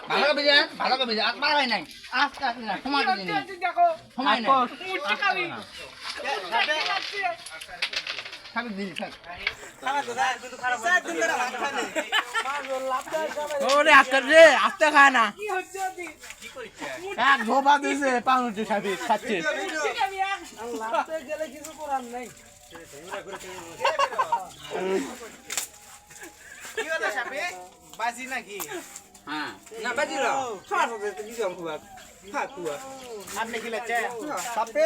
ভালো করে ভেজে ভালো করে ভেজে আর মারাই নাই আস্তে আস্তে না সময় দিন দেখো সময় নাই মুচি খাবি খাবি দিন খাই ওরে আস্তে রে আস্তে খায় না কি হচ্ছে দি এক ধোপা দিছে পাউরুটি খাবি খাচ্ছে মুচি খাবি লাতে গেলে কিছু করার নাই কি হলো সাপে বাজি নাকি হ্যাঁ না বাজি লো খাওয়ার সাথে কি জম খুয়া খা খুয়া আপনি কি লাগছে সাপে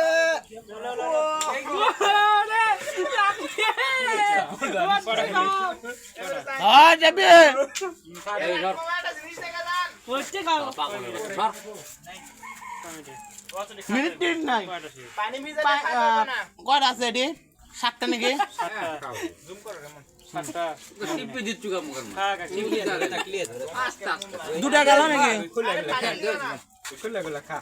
ওরে লাগছে যাবে হচ্ছে খাও মিনিট তিন নাই পানি ভিজে খাবো না কয়টা আছে এটি 7টা নাকি টিপে দিচ্ছু কাম কর টিপে দাও এটা ক্লিয়ার আস্তে আস্তে দুটা গেল নাকি খুলে খুলে খা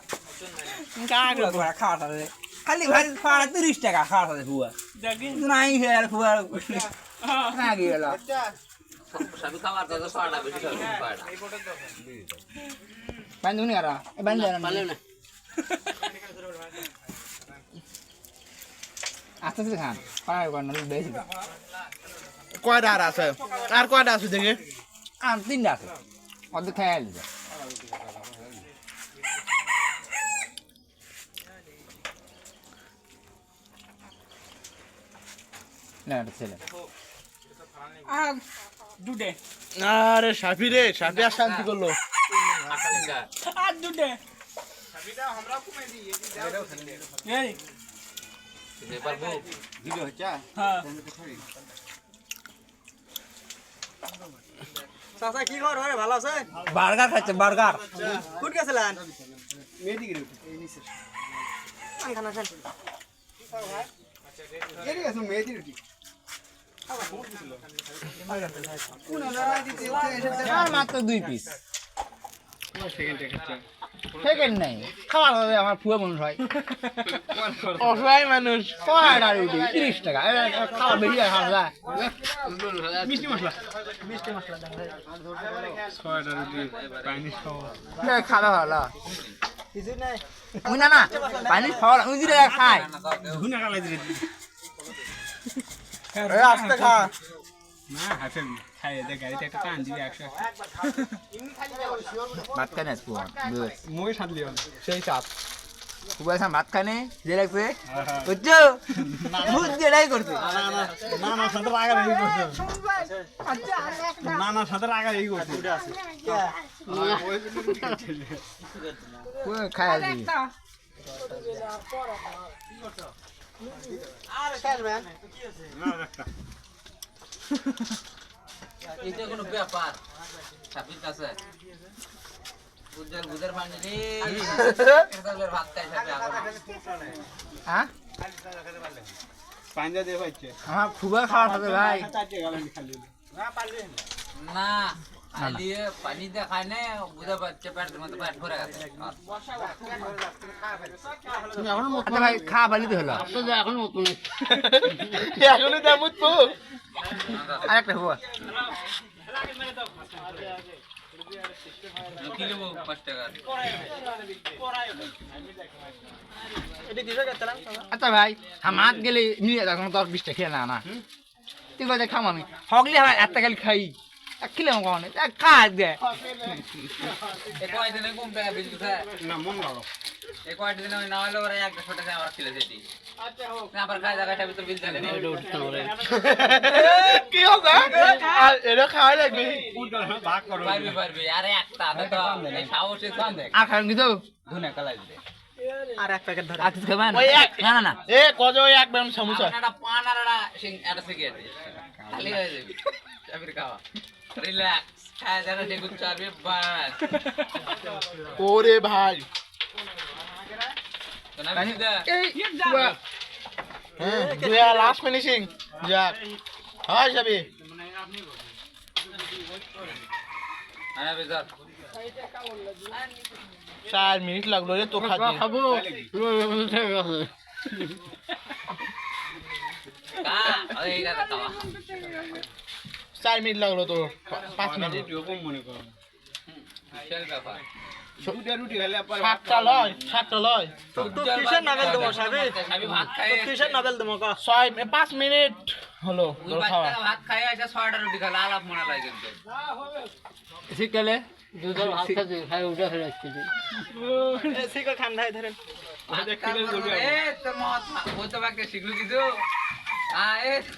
কাগল করে খাওয়া থাকে খালি ভাই খাওয়া 30 টাকা খাওয়া থাকে খুয়া দেখি নাই হেয়ার খুয়া না গেল সবই খাবার তো 100টা বেশি খাবে 100টা এই ফটো দাও বান্ধব নি আর বান্ধব পালে না আস্তে আস্তে খান পাড়ায় কর না বেশি কয়টা আর আছে আর কয়টা আছে দেখি আর তিনটা আছে অর্ধেক খেয়ে দিছে না এটা ছেলে আর দুটে আরে সাফি রে সাফি আর শান্তি করলো আর দুটে সাবিটা আমরা কমে দিই এই দাও এই পারবো ভিডিও হচ্ছে হ্যাঁ চাচা কি খবর রে ভালো আছে বার্গার খাচ্ছে বার্গার কোন গেছিলেন মেদিকে এই নিচে খানা খান এই গেছে মেদি রুটি আর মাত্র 2 পিস সেকেন্ড নাই খাওয়া হবে আমার ফুয়া মানুষ হয় অসহায় মানুষ কয়টা রুটি 30 টাকা খাওয়া বেশি খাওয়া যায় মিষ্টি মশলা ছয়টা রুটি পানি খাওয়া খাওয়া ভালো কিছু নাই ওই না না পানি খাওয়া ওই দিলে খায় ধুনা কালাই দিলে এ আস্তে খা না হাতে খাইয়ে দে গাড়িতে একটা টান দিবি 100 ভাত খানে ফুয়া মই সাত লিও সেই চাপ ফুয়া সাম ভাত খানে যে লাগছে বুঝছো বুঝ যেটাই করছে না না সাথে লাগা এই করছে না না সাথে লাগা এই করছে ফুয়া খায় দিবি আর খেলবেন না একটা এটা কোনো ব্যাপার সাবির কাছে বুঝার পানি রে এটার ভাত খাই সাথে আগর হ্যাঁ পাঞ্জা দিয়ে পাইছে আমার ফুয়া খাওয়া হবে ভাই চাচে গেলেন খালি না পারলে না খালিয়ে পানি দিয়ে খায় না বুঝা পাচ্ছে পেটের মধ্যে পেট ভরে গেছে আচ্ছা ভাই খাওয়া বালিতে হলো এখনো দামুত পো আরেকটা ফুয়া কি নেবো 5 টাকা এটা কিসে গেছলাম আচ্ছা ভাই হামাত গেলে নিয়ে যা কোনো 10-20 টা খেয়ে না না তুই কথা খাম আমি হগলি আমার একটা খালি খাই এক কিলো কোন কাজ দে এই কয়দিনে কম টাকা বেশি কোথায় না মন ভালো এই কয়দিনে ওই না হলে ওরা একটা ছোট টাকা আমার খেলে যেতি আবার খাই জায়গাটা ভিতর বিল চলে না কি হবে আর এটা খাওয়া লাগবে ভাগ করো পারবি আরে একটা তো এই সাহসে কান দেখ আর খান কিন্তু ধুনে কালাই দিলে আর এক প্যাকেট ধরে আর কিছু খাবেন ওই এক না না না এ কজ ওই এক ব্যাম সমুচা একটা পান আর একটা সিগারেট খালি হয়ে যাবে চাবির খাওয়া রিল্যাক্স খায় যারা দেখুন চাবি বাস ওরে ভাই তো না বিদা এই ফুয়া হ্যাঁ জুয়া লাস্ট ফিনিশিং যাক হয় যাবে আরে বেজার 4 মিনিট লাগলো রে তো খাতে খাবো কা এই দাদা খাওয়া 4 মিনিট লাগলো তো 5 মিনিট ভিডিও কম মনে করো বিশাল ব্যাপার। দুটো রুটি খেলে পরে সাতটা লয় উজ্জ্বল কিসের ভাত নাভেল দেবো, খায়, সাবি? সাবি ভাত খায়, ছয় 5 মিনিট হলো ওই বাচ্চাটা ভাত খায় এসে 6টা রুটি খেলে আলাপ মনে লাগে কিন্তু। শীতকালে এ তোর মত ও তো বাকি শিখলু কিছু। এ